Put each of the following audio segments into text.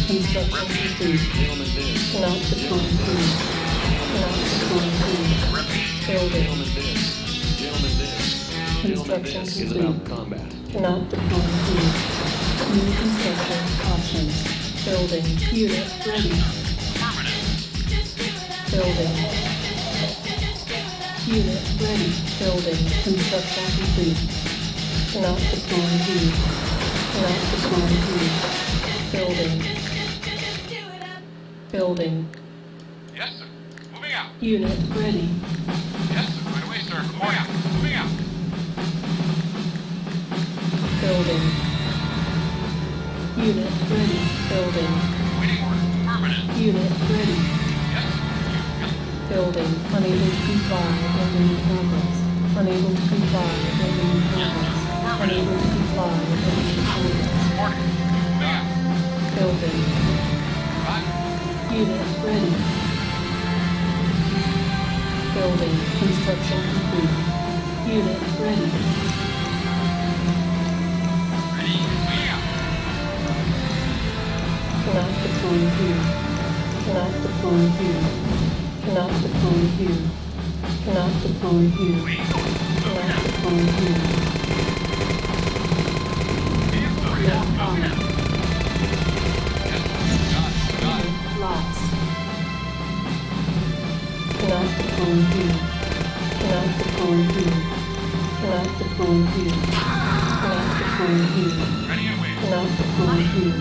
Construction complete. Gentlemen bids. Cannot deploy food. Cannot deploy food. Building. Gentlemen bids. Gentlemen bids. Construction Is complete. about combat. Cannot deploy food. New construction options. Building. Unit ready. Building. Unit ready. Building. Construction complete. Cannot deploy food. Cannot deploy food. Building. Building. Yes, sir. Moving out. Unit ready. Yes, sir. Right away, sir. Moving out. Moving out. Building. Unit ready. Building. Waiting order. Permanent. Unit ready. Yes, sir. Building. Unable to comply. Building in progress. Unable to comply. Building in progress. Unable to comply. Building in progress. Morning. Moving out. Building. Roger. Unit ready. Building. Construction complete. Unit ready. Ready. Moving out. Cannot deploy here. Cannot deploy here. Cannot deploy here. Cannot deploy here. Waiting order. Cannot deploy here. Vehicle ready. Not on. Yes, sir. Got it. Lost. Cannot deploy here. Cannot deploy here. Cannot deploy here. Cannot deploy here. Ready and waiting. Cannot deploy here.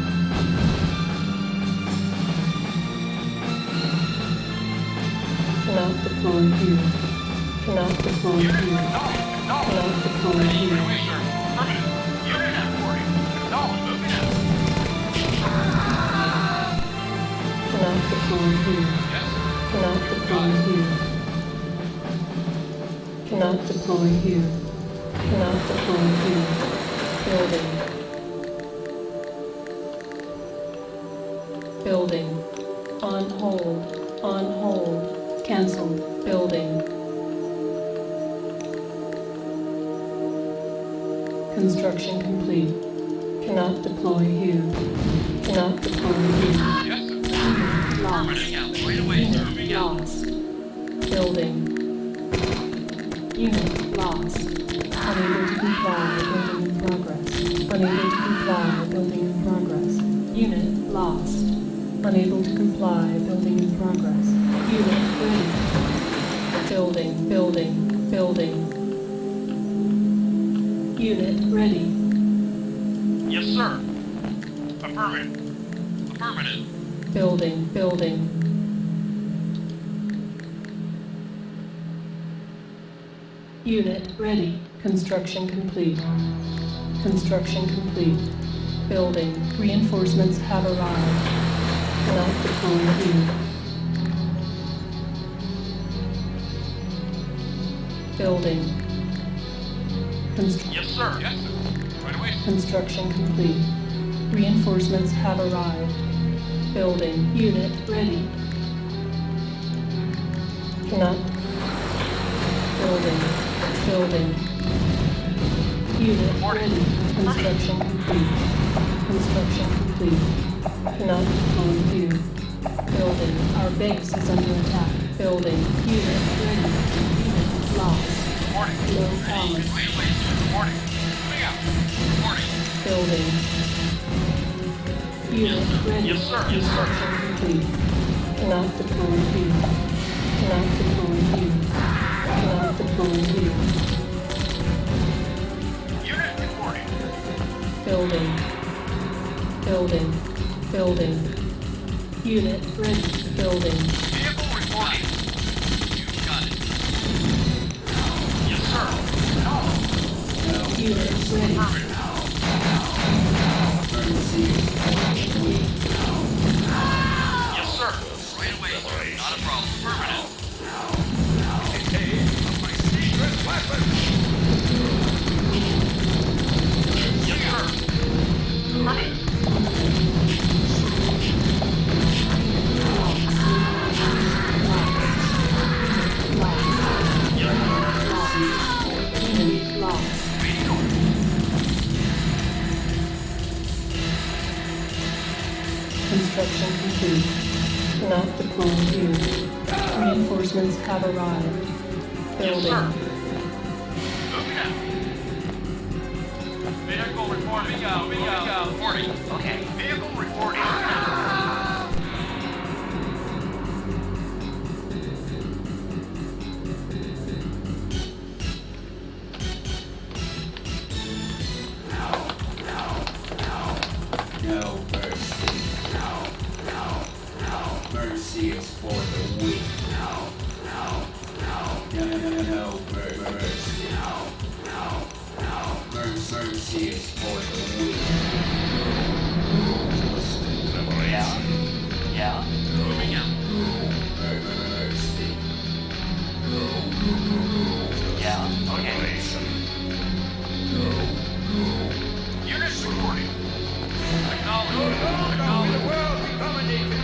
Cannot deploy here. Cannot deploy Unit. here. Acknowledge. Acknowledge. Cannot deploy Ready. Right here. away, sir. Permanent. Unit at 40. Acknowledge. Moving out. Cannot deploy here. Yes, sir. Cannot deploy here. Cannot deploy here. Cannot deploy here. Building. Building. On hold. On hold. Cancel. Building. Construction complete. Cannot deploy here. Cannot deploy here. Yes, sir. Lost. Permanent out. Right away, sir. Moving out. Lost. Building. Unit lost. Unable to comply. Building in progress. Unable to comply. Building in progress. Unit lost. Unable to comply. Building in progress. Unit ready. Building. Building. Building. Unit ready. Yes, sir. Affirmative. Affirmative. Building. Building. Unit ready. Construction complete. Construction complete. Building. Reinforcements have arrived. Cannot deploy here. Building. Yes, sir. Yes, sir. Right away, sir. Construction complete. Reinforcements have arrived. Building. Unit ready. Cannot. Building. Building. Unit ready. Construction complete. Construction complete. Cannot deploy here. Building. Our base is under attack. Building. Unit ready. Unit lost. Reporting. Low power. Wait, sir. Reporting. Moving out. Reporting. Building. Unit ready. Yes, sir. Yes, sir. Construction complete. Cannot deploy here. Cannot deploy here. Cannot deploy here. Unit reporting. Building. Building. Building. Unit ready. Building. Vehicle reporting. You got it. Yes, sir. Unit ready. Affirmative. Yes, sir. Right away, sir. Not a problem. Affirmative. Secret weapon. Yes, sir. Affirmative. Construction complete. Cannot deploy here. Reinforcements have arrived. Building. NUKEM. Vehicle reporting. Vehicle reporting. Okay. Vehicle reporting. No mercy. Mercy is for the weak. No mercy. Mercy is for the weak. Yeah. Moving out. Mercy. Yeah. Okay. Units reporting. Acknowledge. The world be dominated.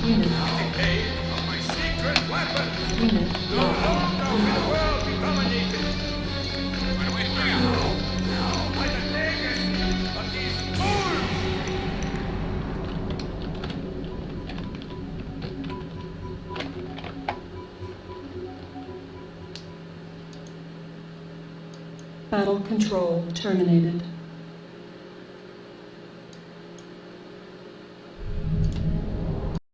Unit. Decay of my secret weapon. Unit. No longer will the world be dominated Where do we bring out? by the naked of these fools. Battle control terminated.